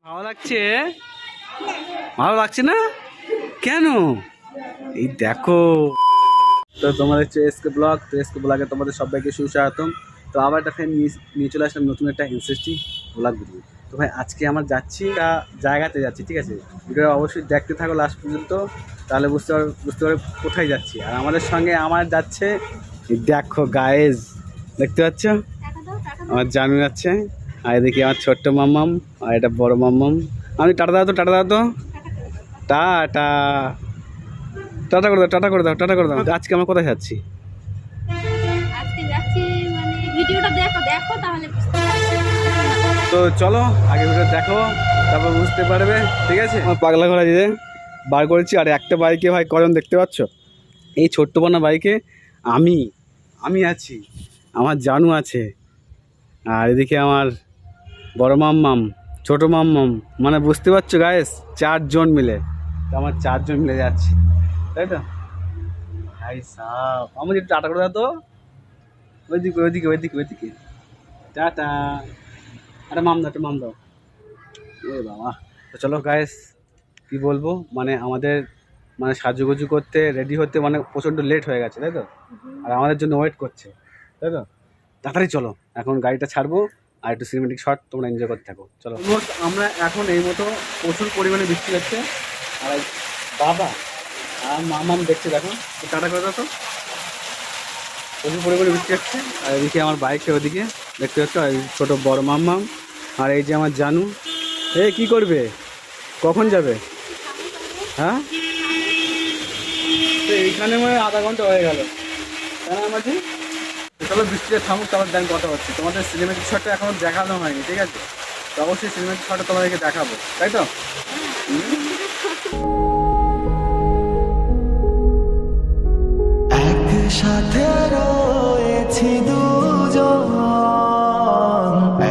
ভালো লাগছে? ভালো লাগছে না কেন? এই দেখো, তো তোমার হচ্ছে এসকে ব্লগ। তো এসকে ব্লগে তোমাদের সবাইকে সুস্বাগতম। তো আবার একটা নিয়ে চলে আসলাম নতুন একটা ইন্টারেস্টিং ব্লগ ভিডিও। তো ভাই আজকে আমার যাচ্ছি একটা জায়গাতে যাচ্ছি, ঠিক আছে? ভিডিও অবশ্যই দেখতে থাকো লাস্ট পর্যন্ত, তাহলে বুঝতে পারবে কোথায় যাচ্ছি। আর আমাদের সঙ্গে আমার যাচ্ছে, দেখো গায়েস, দেখতে পাচ্ছ আমার জানু যাচ্ছে, আর এদিকে আমার ছোট্ট মাম্মাম, আর এটা বড় মাম্মাম। আমি টাটা দাও তো, টাটা দাও তো, টাটা টাটা করে দাও, টাটা করে দাও, টাটা করে দাও। আজকে আমরা কোথায় যাচ্ছি? তো চলো আগে ভিডিও দেখো, তারপর বুঝতে পারবে, ঠিক আছে? আমার পাগলা ঘোড়া দিয়ে বার করেছি। আর একটা বাইকে ভাই কজন দেখতে পাচ্ছ? এই ছোট্ট বানা বাইকে আমি আছি, আমার জানু আছে, আর এদিকে আমার বড় মাম্মাম, ছোট মাম্মাম, মানে বুঝতে পারছো গায়েস, 4 জন মিলে। তো আমার 4 জন মিলে যাচ্ছি, তাই তো? ভাই সাহ, আমার একটু টাটা করে দাও তো, ওইদিকে ওইদিকে ওইদিকে ওইদিকে, টাটা। একটা মাম দাও, একটা মাম দাও। এ বাবা, তো চলো গায়েস, কি বলবো, মানে আমাদের মানে সাজুগুজু করতে, রেডি হতে মানে প্রচণ্ড লেট হয়ে গেছে, তাই তো? আর আমাদের জন্য ওয়েট করছে, তাই তো? তাড়াতাড়ি চলো, এখন গাড়িটা ছাড়বো, আর একটু সিনেমেটিক শট তোমরা এনজয় করতে থাকো। চলো। অলমোস্ট আমরা এখন এই মতো প্রচুর পরিমাণে বৃষ্টি হচ্ছে, আর বাবা আর মামাম দেখছে, দেখো তো, টাটা করে দাও তো। প্রচুর পরিমাণে বৃষ্টি হচ্ছে, আর এদিকে আমার বাইকে ওদিকে দেখতে পাচ্ছ, আর ছোটো বড় মাম্মাম, আর এই যে আমার জানু। এ কি করবে, কখন যাবে? হ্যাঁ, তো এইখানে মানে আধা ঘন্টা হয়ে গেল, কেন আমাদের? চলো বৃষ্টিতে থামুক, তারপর দেন কথা হচ্ছে। তোমাদের সিনেমেটিক শটটা এখনো দেখানো হয়নি, ঠিক আছে? তো অবশ্যই সিনেমেটিক শটটা তোমাদেরকে দেখাবো, তাই তো? একসাথে রয়েছি দুজন,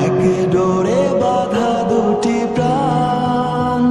এক ডোরে বাঁধা দুটি প্রাণ,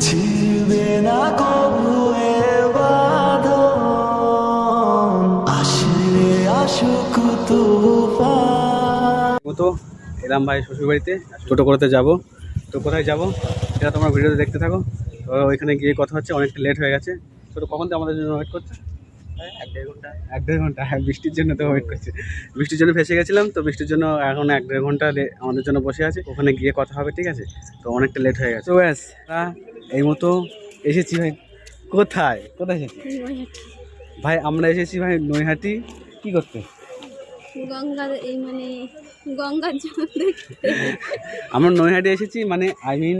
ছিড়বে না কবু এ বাঁধন, আসলে আসুক তুফান। তো এলাম ভাই শ্বশুর বাড়িতে, ছোটো করতে যাবো। তো কোথায় যাবো সেটা তোমরা ভিডিওতে দেখতে থাকো। তো ওইখানে গিয়ে কথা হচ্ছে, অনেকটা লেট হয়ে গেছে। ছোটো কখন তো আমাদের জন্য ওয়েট করছে? 1-1.5 ঘন্টা। হ্যাঁ, বৃষ্টির জন্য তো ওয়েট করছে। বৃষ্টির জন্য ফেসে গেছিলাম, তো বৃষ্টির জন্য এখন 1-1.5 ঘন্টা আমাদের জন্য বসে আছে। ওখানে গিয়ে কথা হবে, ঠিক আছে? তো অনেকটা লেট হয়ে গেছে। তো ব্যাস, এই মতো এসেছি ভাই। কোথায় কোথায় এসেছি ভাই? আমরা এসেছি ভাই নৈহাটি। কি করতে? গঙ্গার এই মানে গঙ্গার জল দেখতে। আমরা নৈহাটি এসেছি, মানে আই মিন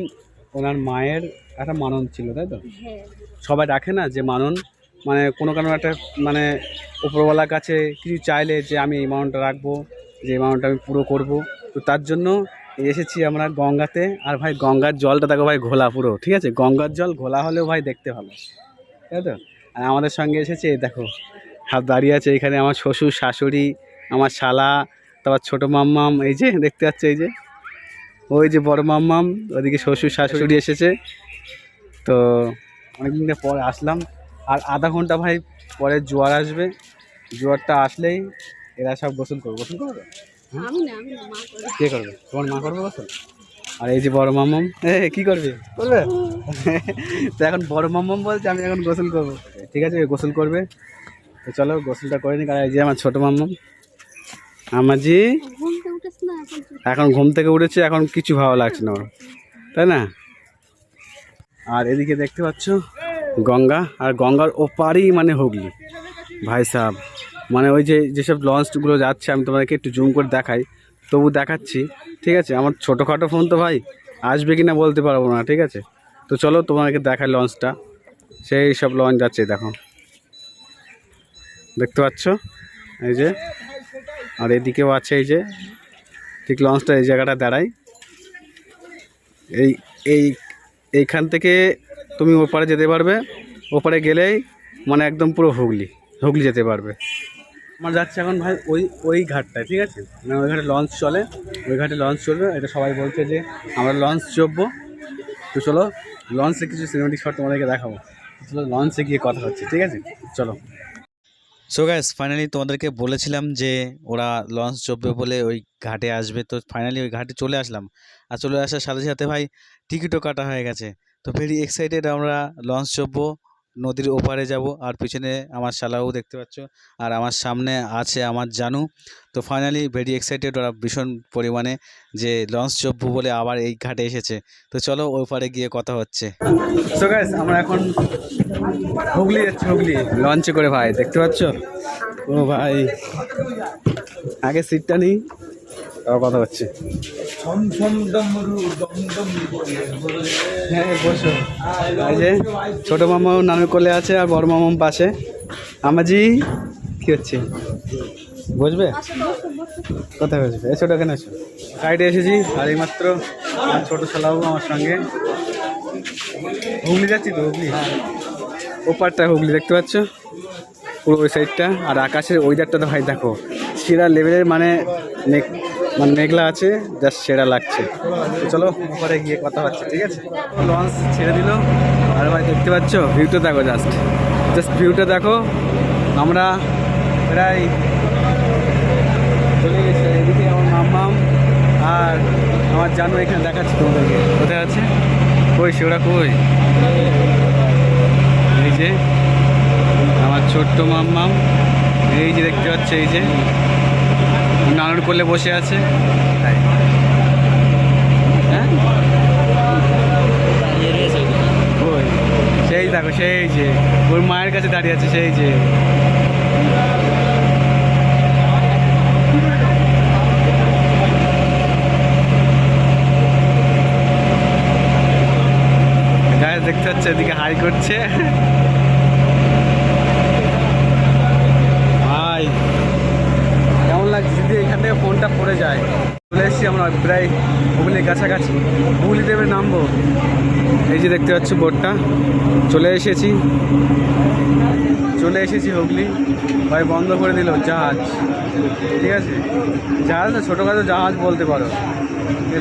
ওনার মায়ের একটা মানন ছিল, তাই তো? হ্যাঁ, সবাই রাখে না যে মানন, মানে কোনো একটা মানে উপরওয়ালার কাছে কিছু চাইলে যে আমি এই মাননটা রাখবো, যে এই মাননটা আমি পুরো করব। তো তার জন্য এসেছি আমরা গঙ্গাতে। আর ভাই গঙ্গার জলটা দেখো ভাই ঘোলা পুরো, ঠিক আছে? গঙ্গার জল ঘোলা হলেও ভাই দেখতে ভালো, তাই তো? আর আমাদের সঙ্গে এসেছে, দেখো হাত দাঁড়িয়ে আছে এখানে আমার শ্বশুর শাশুড়ি, আমার শালা, তারপর ছোটো মাম্মাম, এই যে দেখতে পাচ্ছ, এই যে ওই যে বড় মাম্মাম, ওদিকে শ্বশুর শাশুড়ি এসেছে। তো অনেকদিন পরে আসলাম, আর আধা ঘন্টা ভাই পরে জোয়ার আসবে। জোয়ারটা আসলেই এরা সব গোসল করবে। আমি না মা করে। কে করবে? তোমার মা করবে গোসল? আর এই যে বড় মাম্মাম, কি করবে? তো এখন বড় মাম্মাম বলছে আমি এখন গোসল করবো, ঠিক আছে? গোসল করবে, তো চলো গোসলটা করে নি। আর এই যে আমার ছোটো মাম্মাম, আমাজি ঘুম থেকে উঠেছ না এখন ঘুম থেকে উঠেছে, এখন কিছু ভালো লাগছে না ওর, তাই না? আর এদিকে দেখতে পাচ্ছ গঙ্গা, আর গঙ্গার ওপারই মানে হুগলি ভাই সাহেব। মানে ওই যে যেসব লঞ্চগুলো যাচ্ছে, আমি তোমাদেরকে একটু জুম করে দেখাই, তবু দেখাচ্ছি, ঠিক আছে? আমার ছোটোখাটো ফোন তো ভাই আসবে কি না বলতে পারবো না, ঠিক আছে? তো চলো তোমাদেরকে দেখাই লঞ্চটা। সেই সব লঞ্চ যাচ্ছে, দেখো, দেখতে পাচ্ছ এই যে। আর এদিকেও আছে, এই যে ঠিক লঞ্চটা এই জায়গাটা দাঁড়ায়। এই এই এইখান থেকে তুমি ওপারে যেতে পারবে, ওপারে গেলেই মানে একদম পুরো হুগলি যেতে পারবে। আমার যাচ্ছে এখন ভাই ওই ঘাটটায়, ঠিক আছে? মানে ওই ঘাটে লঞ্চ চলে, ওই ঘাটে লঞ্চ চলবে। এটা সবাই বলছে যে আমরা লঞ্চ চড়বো। তো চলো লঞ্চে কিছু সিনেমেটিক শট তোমাদেরকে দেখাবো। চলো লঞ্চে গিয়ে কথা হচ্ছে, ঠিক আছে? চলো। সো গাইস ফাইনালি তোমাদেরকে বলেছিলাম যে ওরা লঞ্চ চড়বে বলে ওই ঘাটে আসবে, তো ফাইনালি ওই ঘাটে চলে আসলাম। আর চলে আসার সাথে সাথে ভাই টিকিটও কাটা হয়ে গেছে। তো ভেরি এক্সাইটেড, আমরা লঞ্চ চড়বো, নদীর ওপারে যাব। আর পিছনে আমার শালাও দেখতে পাচ্ছ, আর আমার সামনে আছে আমার জানু। তো ফাইনালি ভেরি এক্সাইটেড, ওরা ভীষণ পরিমাণে যে লঞ্চ চড়বো বলে আবার এই ঘাটে এসেছে। তো চলো ওই পারে গিয়ে কথা হচ্ছে। সো গাইস আমরা এখন হুগলি যাচ্ছি, হুগলি লঞ্চে করে ভাই, দেখতে পাচ্ছ? ও ভাই আগে সিটটা নেই, তারপর কথা হচ্ছে। হ্যাঁ বসো। এই যে ছোটো মামা নানুর কোলে আছে আর বড় মামা পাশে। আমাজি কি হচ্ছে, বসবে? কোথায় বসবে? এই ছোটো কেন আছো? সাইডে এসেছি আর এইমাত্র আমার ছোটো শালাও আমার সঙ্গে। হুগলি যাচ্ছি তো, হুগলি ওপারটা হুগলি দেখতে পাচ্ছ, পুরো ওই সাইডটা। আর আকাশের ওয়েদারটা ভাই দেখো, সেরা লেভেলের, মানে মেঘলা আছে, জাস্ট সেরা লাগছে। তো চলো ওপারে গিয়ে কথা হচ্ছে, ঠিক আছে? লঞ্চ ছেড়ে দিল আর ভাই দেখতে পাচ্ছ ভিউটা দেখো, জাস্ট ভিউটা দেখো। আমরা প্রায় চলে গেছি এদিকে, আমার মাম্মাম আর আমার জানো এখানে দেখাচ্ছি তোমাদেরকে। কোথায় আছে? কই সে, ওরা কই? এই যে আমার ছোট্ট মাম্মাম, এই যে দেখতে পাচ্ছে, এই যে নানুর কোলে বসে আছে। হ্যাঁ ওই সেই দেখো, সেই যে ওর মায়ের কাছে দাঁড়িয়ে আছে, সেই যে। গায়ে দেখতে পাচ্ছে, এদিকে হাই করছে। ভাই কেমন লাগছে যদি এখান থেকে ফোনটা পড়ে যায়। চলে এসেছি আমরা প্রায় হুগলির কাছাকাছি, হুগলি দেবে নামবো। এই যে দেখতে পাচ্ছি বোটটা, চলে এসেছি হুগলি। ভাই বন্ধ করে দিল জাহাজ, ঠিক আছে? জাহাজ না, ছোটোখাটো জাহাজ বলতে পারো।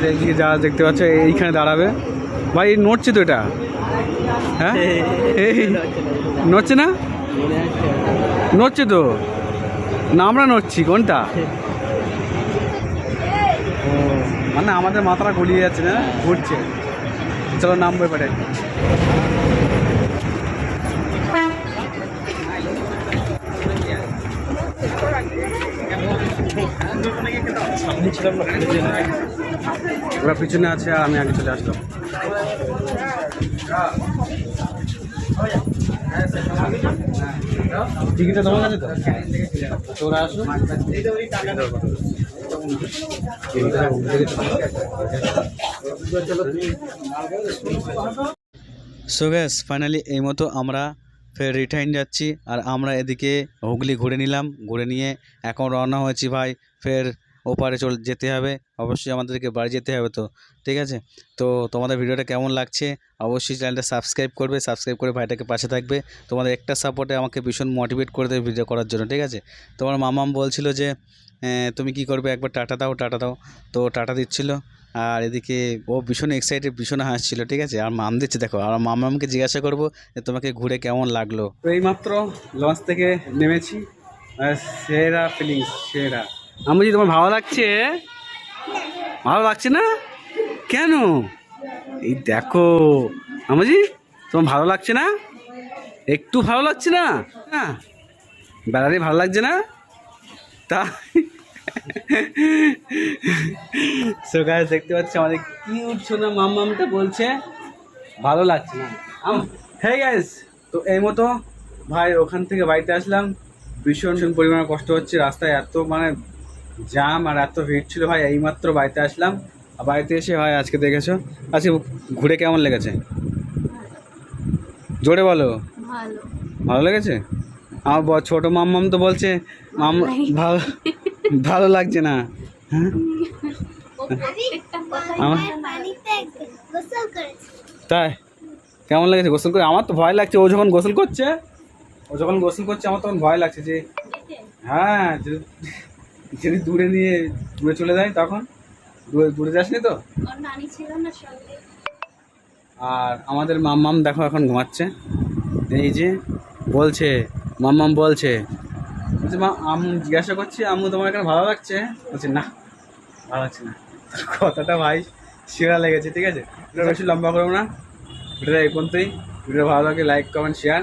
এইদিকে জাহাজ দেখতে পাচ্ছ, এইখানে দাঁড়াবে। ভাই নড়ছে তো এটা, হ্যাঁ এই নড়ছে না? নড়ছে তো না, আমরা নড়ছি কোনটা? ও মানে আমাদের মাথাটা গলিয়ে যাচ্ছে না, ঘুরছে। চলো নামবো এবারে। ওরা পিছনে আছে আর আমি আগে চলে আসলাম। টিকিটটা তোমার কাছে তো? ওরা আসো। সো গ্যাস ফাইনালি এই মতো আমরা ফের রিটার্ন যাচ্ছি। আর আমরা এদিকে হুগলি ঘুরে নিলাম, ঘুরে নিয়ে এখন রওনা হয়েছি ভাই, ফের ওপারে যেতে হবে। অবশ্যই আমাদেরকে বাড়ি যেতে হবে, তো ঠিক আছে? তো তোমাদের ভিডিওটা কেমন লাগছে অবশ্যই চ্যানেলটা সাবস্ক্রাইব করবে, সাবস্ক্রাইব করে ভাইটাকে পাশে থাকবে। তোমাদের একটা সাপোর্টে আমাকে ভীষণ মোটিভেট করে দেবে ভিডিও করার জন্য, ঠিক আছে? তোমার মামাম বলছিল যে তুমি কি করবে, একবার টাটা দাও, টাটা দাও। তো টাটা দিচ্ছিলো। আর এদিকে ও ভীষণ এক্সাইটেড, ভীষণ হাসছিল, ঠিক আছে? আর মাম দিচ্ছে দেখো। আর মামামকে জিজ্ঞাসা করবো যে তোমাকে ঘুরে কেমন লাগলো। তো এইমাত্র লঞ্চ থেকে নেমেছি, সেরা ফিলিংস, সেরা। আমি তোমার ভালো লাগছে? ভালো লাগছে না কেন? এই দেখো আমাজি, তোমার ভালো লাগছে না? একটু ভালো লাগছে না? হ্যাঁ বেড়াতে ভালো লাগছে না? তা সো গাইস দেখতে পাচ্ছি আমাদের কিউট সোনা মাম্মামটা বলছে ভালো লাগছে না। হ্যাঁ গাইস, তো এই মতো ভাই ওখান থেকে বাড়িতে আসলাম, ভীষণ পরিমাণে কষ্ট হচ্ছে। রাস্তায় এত মানে জ্যাম আর এত ভিড় ছিল ভাই। এইমাত্র বাড়িতে আসলাম, আর বাড়িতে এসে ভাই আজকে দেখেছো, আজকে ঘুরে কেমন লেগেছে? জোরে বলো। ভালো ভালো লেগেছে? আমার ছোটো মাম্মাম তো বলছে ভালো ভালো লাগছে না। হ্যাঁ তাই কেমন লেগেছে গোসল করে? আমার তো ভয় লাগছে, ও যখন গোসল করছে আমার তখন ভয় লাগছে যে হ্যাঁ যদি দূরে চলে যায় তখন। দূরে যাসনি তো? আর আমাদের মাম্মাম দেখো এখন ঘুমাচ্ছে। এই যে বলছে মাম্মাম বলছে বলছি মা আম জিজ্ঞাসা করছি আম্মু তোমার এখানে ভালো লাগছে? বলছি না ভালো লাগছে না। কথাটা ভাই সেরা লেগেছে, ঠিক আছে? এটা বেশি লম্বা করবো না, ভিডিওটা এই পর্যন্তই। ভিডিও ভালো লাগে লাইক কমেন্ট শেয়ার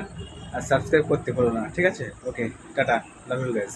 আর সাবস্ক্রাইব করতে ভুলো না, ঠিক আছে? Okay tata, love you guys.